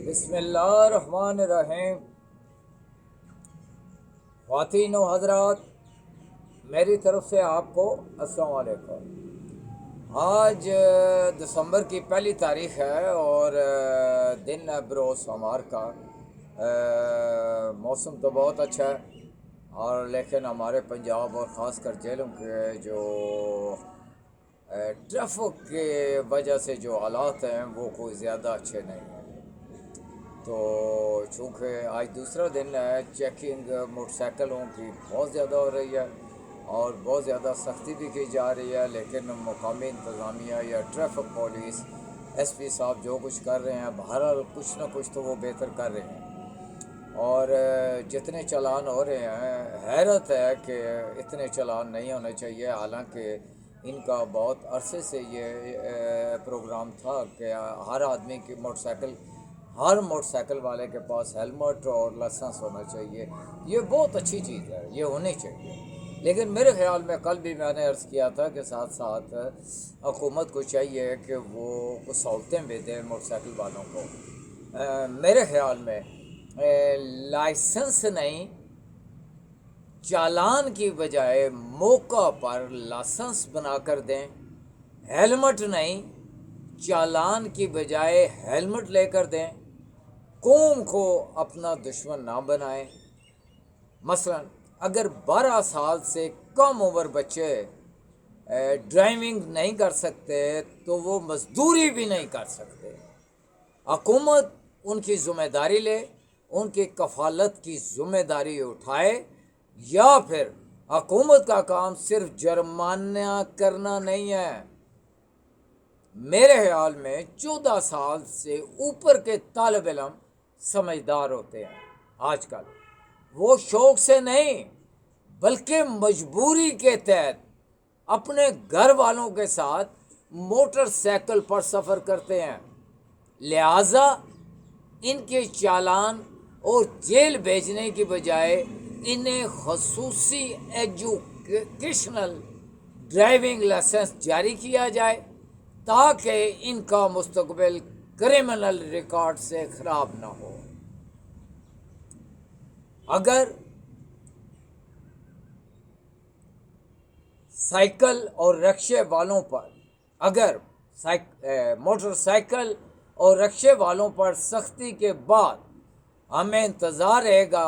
بسم اللہ الرحمن الرحیم۔ خواتین و حضرات، میری طرف سے آپ کو السلام علیکم۔ آج دسمبر کی پہلی تاریخ ہے اور دن ہے بروز سوموار کا۔ موسم تو بہت اچھا ہے، اور لیکن ہمارے پنجاب اور خاص کر جیلوں کے جو ٹریفک کی وجہ سے جو حالات ہیں وہ کوئی زیادہ اچھے نہیں ہیں۔ تو چونکہ آج دوسرا دن ہے، چیکنگ موٹر سائیکلوں کی بہت زیادہ ہو رہی ہے اور بہت زیادہ سختی بھی کی جا رہی ہے، لیکن مقامی انتظامیہ یا ٹریفک پولیس ایس پی صاحب جو کچھ کر رہے ہیں، بہرحال کچھ نہ کچھ تو وہ بہتر کر رہے ہیں۔ اور جتنے چالان ہو رہے ہیں، حیرت ہے کہ اتنے چالان نہیں ہونے چاہیے، حالانکہ ان کا بہت عرصے سے یہ پروگرام تھا کہ ہر موٹر سائیکل والے کے پاس ہیلمٹ اور لائسنس ہونا چاہیے۔ یہ بہت اچھی چیز ہے، یہ ہونی چاہیے، لیکن میرے خیال میں کل بھی میں نے عرض کیا تھا کہ ساتھ ساتھ حکومت کو چاہیے کہ وہ کچھ سہولتیں بھی دیں موٹر سائیکل والوں کو۔ میرے خیال میں لائسنس نہیں، چالان کی بجائے موقع پر لائسنس بنا کر دیں۔ ہیلمٹ نہیں، چالان کی بجائے ہیلمٹ لے کر دیں۔ قوم کو اپنا دشمن نہ بنائیں۔ مثلا اگر 12 سال سے کم عمر بچے ڈرائیونگ نہیں کر سکتے تو وہ مزدوری بھی نہیں کر سکتے۔ حکومت ان کی ذمہ داری لے، ان کی کفالت کی ذمہ داری اٹھائے، یا پھر حکومت کا کام صرف جرمانہ کرنا نہیں ہے۔ میرے خیال میں 14 سال سے اوپر کے طالب علم سمجھدار ہوتے ہیں آج کل، وہ شوق سے نہیں بلکہ مجبوری کے تحت اپنے گھر والوں کے ساتھ موٹر سائیکل پر سفر کرتے ہیں، لہٰذا ان کے چالان اور جیل بھیجنے کی بجائے انہیں خصوصی ایجوکیشنل ڈرائیونگ لائسنس جاری کیا جائے تاکہ ان کا مستقبل کرمنل ریکارڈ سے خراب نہ ہو۔ اگر سائیکل اور رکشے والوں پر موٹر سائیکل اور رکشے والوں پر سختی کے بعد ہمیں انتظار رہے گا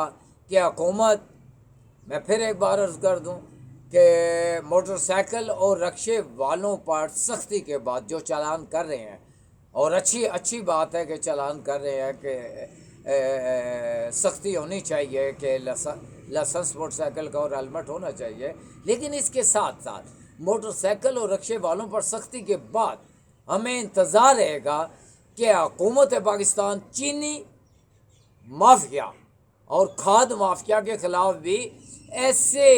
کہ حکومت، میں پھر ایک بار عرض کر دوں کہ موٹر سائیکل اور رکشے والوں پر سختی کے بعد جو چالان کر رہے ہیں، اور اچھی بات ہے کہ چالان کر رہے ہیں کہ سختی ہونی چاہیے کہ لائسنس موٹر سائیکل کا اور ہیلمٹ ہونا چاہیے، لیکن اس کے ساتھ ساتھ موٹر سائیکل اور رکشے والوں پر سختی کے بعد ہمیں انتظار رہے گا کہ حکومت پاکستان چینی مافیا اور کھاد مافیا کے خلاف بھی ایسے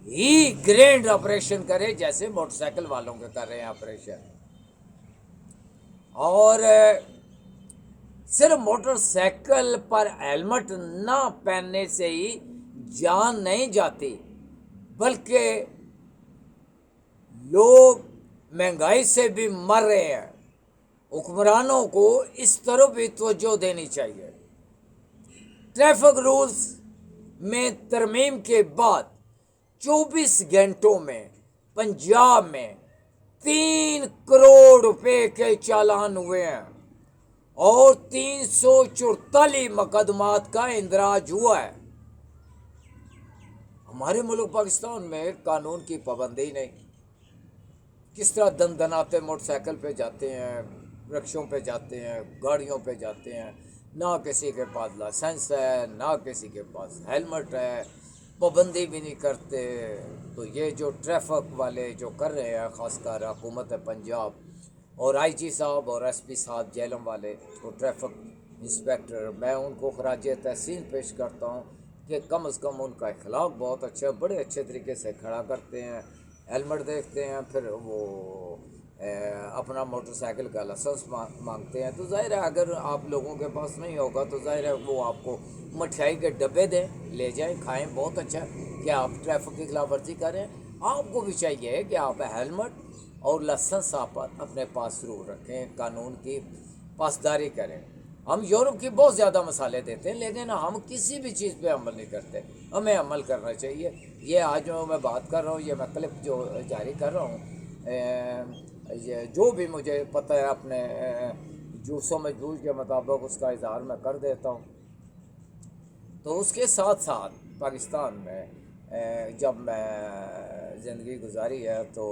ہی گرینڈ آپریشن کرے جیسے موٹر سائیکل والوں کے کر رہے ہیں آپریشن۔ اور صرف موٹر سائیکل پر ہیلمٹ نہ پہننے سے ہی جان نہیں جاتی، بلکہ لوگ مہنگائی سے بھی مر رہے ہیں۔ حکمرانوں کو اس طرف بھی توجہ دینی چاہیے۔ ٹریفک رولز میں ترمیم کے بعد 24 گھنٹوں میں پنجاب میں 3 کروڑ روپے کے چالان ہوئے ہیں اور 344 مقدمات کا اندراج ہوا ہے۔ ہمارے ملک پاکستان میں قانون کی پابندی نہیں، کس طرح دندناتے موٹر سائیکل پہ جاتے ہیں، رکشوں پہ جاتے ہیں، گاڑیوں پہ جاتے ہیں، نہ کسی کے پاس لائسنس ہے، نہ کسی کے پاس ہیلمٹ ہے، پابندی بھی نہیں کرتے۔ تو یہ جو ٹریفک والے جو کر رہے ہیں، خاص کر حکومت پنجاب اور آئی جی صاحب اور ایس پی صاحب جیلم والے اور ٹریفک انسپیکٹر، میں ان کو خراج تحسین پیش کرتا ہوں کہ کم از کم ان کا اخلاق بہت اچھا ہے، بڑے اچھے طریقے سے کھڑا کرتے ہیں، ہیلمٹ دیکھتے ہیں، پھر وہ اپنا موٹر سائیکل کا لائسنس مانگتے ہیں۔ تو ظاہر ہے اگر آپ لوگوں کے پاس نہیں ہوگا تو ظاہر ہے وہ آپ کو مٹھائی کے ڈبے دیں، لے جائیں، کھائیں، بہت اچھا ہے کہ آپ ٹریفک کی خلاف ورزی کریں۔ آپ کو بھی چاہیے کہ آپ ہیلمٹ اور لائسنس آپ اپنے پاس ضرور رکھیں، قانون کی پاسداری کریں۔ ہم یورپ کی بہت زیادہ مثالیں دیتے ہیں، لیکن ہم کسی بھی چیز پہ عمل نہیں کرتے. ہمیں عمل کرنا چاہیے. یہ آج جو میں بات کر رہا ہوں، یہ میں کلپ جو جاری کر رہا ہوں، یہ جو بھی مجھے پتہ ہے اپنے جوش و مجبور کے مطابق اس کا اظہار میں کر دیتا ہوں. تو اس کے ساتھ ساتھ پاکستان میں جب میں زندگی گزاری ہے تو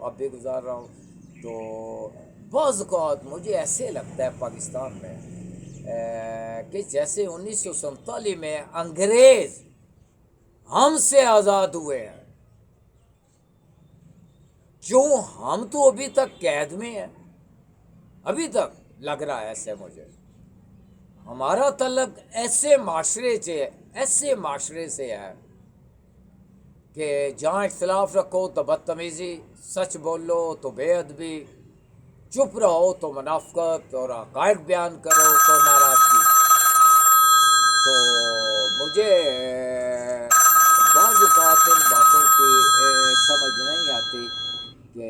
اب بھی گزار رہا ہوں، تو بعض اوقات مجھے ایسے لگتا ہے پاکستان میں کہ جیسے 1947 میں انگریز ہم سے آزاد ہوئے ہیں. کیوں ہم تو ابھی تک قید میں ہیں، ابھی تک لگ رہا ہے ایسے مجھے. ہمارا تعلق ایسے معاشرے سے ہے کہ جہاں اختلاف رکھو تو بدتمیزی، سچ بولو تو بے ادبی، چپ رہو تو منافقت، اور حقائق بیان کرو تو ناراضگی. تو مجھے بعض اوقات ان باتوں کی سمجھ نہیں آتی کہ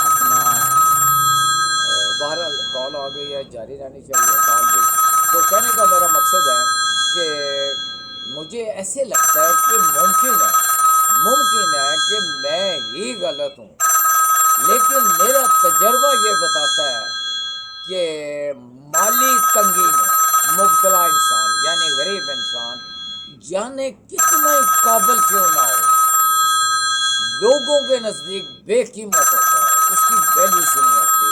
اپنا بہرحال کال آ گئی ہے، جاری رہنی چاہیے کال بھی. تو کہنے کا میرا مقصد ہے کہ مجھے ایسے لگتا ہے کہ ممکن ہے کہ میں ہی غلط ہوں، لیکن میرا تجربہ یہ بتاتا ہے کہ مالی تنگی میں مبتلا انسان، یعنی غریب انسان، جانے کتنا ہی قابل کیوں نہ ہو، لوگوں کے نزدیک بے قیمت ہوتا ہے، اس کی ویلیوز نہیں ہوتی.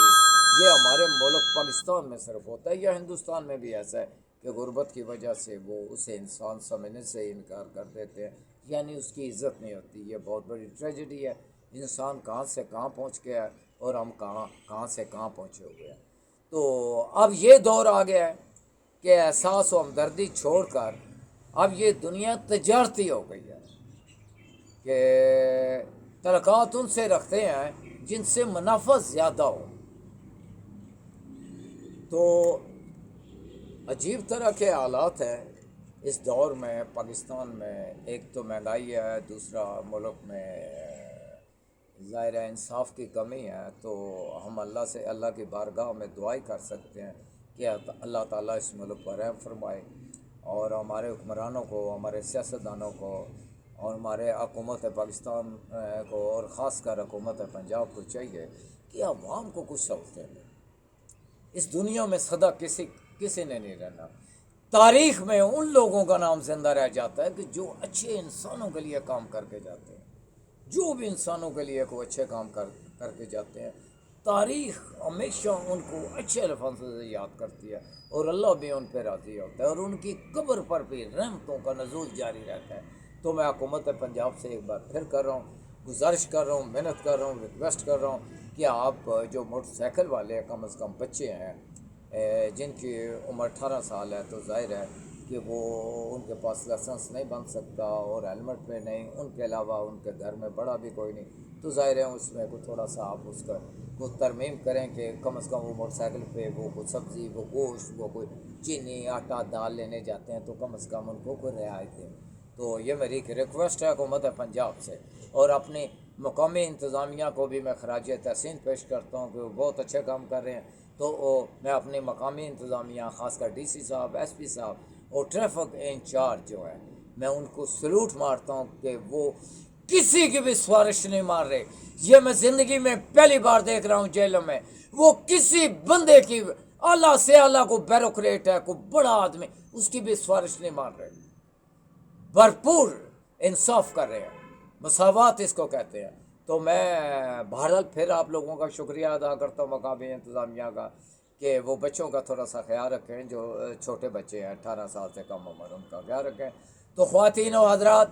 یہ ہمارے ملک پاکستان میں صرف ہوتا ہے، یا ہندوستان میں بھی ایسا ہے کہ غربت کی وجہ سے وہ اسے انسان سمجھنے سے انکار کر دیتے ہیں، یعنی اس کی عزت نہیں ہوتی. یہ بہت بڑی ٹریجڈی ہے. انسان کہاں سے کہاں پہنچ گیا ہے، اور ہم کہاں سے کہاں پہنچے ہوئے ہیں. تو اب یہ دور آ گیا ہے کہ احساس و ہمدردی چھوڑ کر اب یہ دنیا تجارتی ہو گئی ہے، کہ تعلقات ان سے رکھتے ہیں جن سے منافع زیادہ ہو. تو عجیب طرح کے حالات ہیں اس دور میں پاکستان میں. ایک تو مہنگائی ہے، دوسرا ملک میں ظاہر انصاف کی کمی ہے. تو ہم اللہ کی بارگاہ میں دعائیں کر سکتے ہیں کہ اللہ تعالیٰ اس ملک پر رحم فرمائے، اور ہمارے حکمرانوں کو، ہمارے سیاستدانوں کو، اور ہمارے حکومت پاکستان کو، اور خاص کر حکومت پنجاب کو چاہیے کہ عوام کو کچھ سہولتیں دیں. اس دنیا میں سدا کسی نے نہیں رہنا. تاریخ میں ان لوگوں کا نام زندہ رہ جاتا ہے کہ جو اچھے انسانوں کے لیے کام کر کے جاتے ہیں. جو بھی انسانوں کے لیے کوئی اچھے کام کر کے جاتے ہیں، تاریخ ہمیشہ ان کو اچھے الفاظوں سے یاد کرتی ہے، اور اللہ بھی ان پہ راضی ہوتا ہے، اور ان کی قبر پر بھی رحمتوں کا نزول جاری رہتا ہے. تو میں حکومت پنجاب سے ایک بار پھر کر رہا ہوں، گزارش کر رہا ہوں، محنت کر رہا ہوں، ریکویسٹ کر رہا ہوں کہ آپ جو موٹر سائیکل والے ہیں، کم از کم بچے ہیں جن کی عمر 18 سال ہے، تو ظاہر ہے کہ وہ ان کے پاس لائسنس نہیں بن سکتا، اور ہیلمٹ پہ نہیں، ان کے علاوہ ان کے گھر میں بڑا بھی کوئی نہیں. تو ظاہر ہے اس میں کوئی تھوڑا سا آپ اس کا کو ترمیم کریں کہ کم از کم وہ موٹر سائیکل پہ وہ کوئی سبزی، وہ گوشت، وہ کوئی چینی، آٹا، دال لینے جاتے ہیں، تو کم از کم ان کو کوئی رعایت دیں. تو یہ میری ریکویسٹ ہے حکومت پنجاب سے. اور اپنی مقامی انتظامیہ کو بھی میں خراج تحسین پیش کرتا ہوں کہ وہ بہت اچھے کام کر رہے ہیں. تو میں اپنی مقامی انتظامیہ، خاص کر ڈی سی صاحب، ایس پی صاحب اور ٹریفک انچارج جو ہے، میں ان کو سلوٹ مارتا ہوں کہ وہ کسی کی بھی سفارش نہیں مار رہے. یہ میں زندگی میں پہلی بار دیکھ رہا ہوں جیلوں میں وہ کسی بندے کی، اعلیٰ سے اعلیٰ کو بیوروکریٹ ہے، کوئی بڑا آدمی، اس کی بھی سفارش نہیں مار رہے. بھرپور انصاف کر رہے ہیں، مساوات اس کو کہتے ہیں. تو میں بہرحال پھر آپ لوگوں کا شکریہ ادا کرتا ہوں، مقامی انتظامیہ کا، کہ وہ بچوں کا تھوڑا سا خیال رکھیں، جو چھوٹے بچے ہیں 18 سال سے کم عمر، ان کا خیال رکھیں. تو خواتین و حضرات،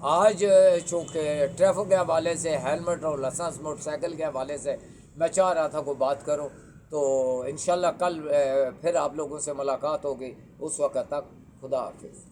آج چونکہ ٹریفک کے حوالے سے، ہیلمٹ اور لائسنس موٹر سائیکل کے حوالے سے میں چاہ رہا تھا کوئی بات کروں، تو انشاءاللہ کل پھر آپ لوگوں سے ملاقات ہوگی. اس وقت تک خدا حافظ.